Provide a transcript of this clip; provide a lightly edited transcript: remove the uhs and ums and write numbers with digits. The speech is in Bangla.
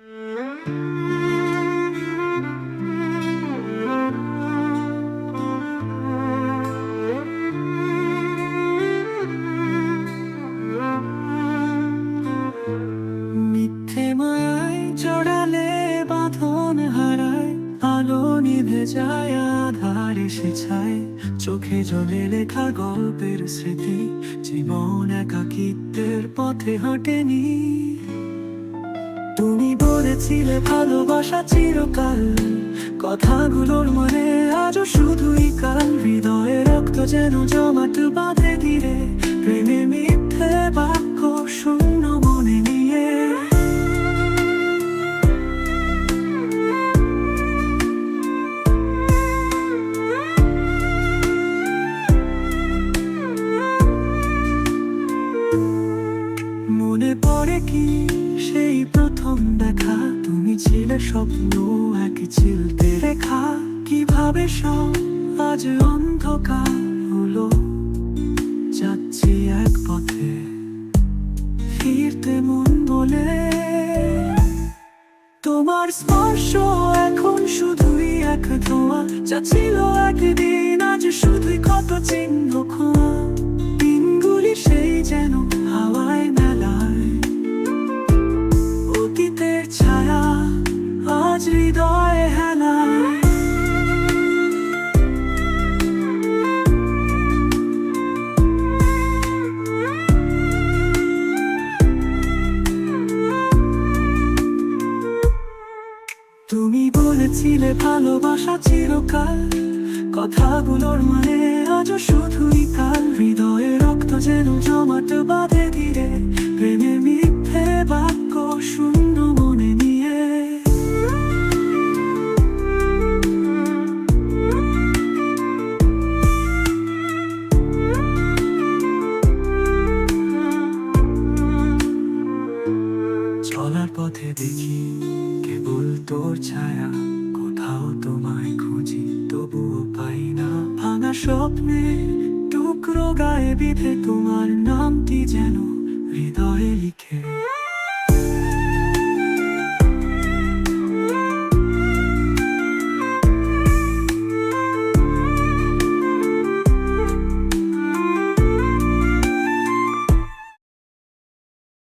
মিথ্যে মায়ায় জড়ালে বাঁধন হারায়, আলো নিভে যায়, আধার এসে ছায়, চোখে জলে লেখা গল্পের স্মৃতি, জীবন একাকিত্বের পথে হাঁটেনি। তুমি বলেছিলে ভালোবাসা চিরকাল, কথাগুলোর মানে আজও শুধুই কাল। হৃদয়ে রক্ত যেন জমাট বাঁধে ধীরে, প্রেমে মিথ্যে বাক্য শূন্য মনে নিয়ে। মনে পড়ে কি সেই প্রথম দেখা, তুমি ছিলে স্বপ্ন এক চিলতে রেখা। কিভাবে সব আজ অন্ধকার হলো, যাচ্ছি এক পথে ফিরতে মন বলে। তোমার স্পর্শ এখন শুধুই এক ধোঁয়া, যা ছিল একদিন আজ শুধুই ক্ষত চিহ্ন খোঁয়া। দিনগুলি সেই যেন হাওয়ায় মেলায়, অতীতের ছায়া আজ হৃদয়ে হেলায়। তুমি বলেছিলে ভালোবাসা চিরকাল, কথাগুলোর মানে আজও শুধুই কাল। হৃদয়ে রক্ত যেন জমাট বাঁধে ধীরে, প্রেমে মিথ্যে বাক্য শূন্য মনে নিয়ে। চলার পথে দেখি কেবল তোর ছায়া, কোথাও তোমায় খুঁজি তবুও পাই না। ভাঙা স্বপ্নে টুকরো গায়ে বিঁধে তোমার নামটি যেন হৃদয়ে লিখে।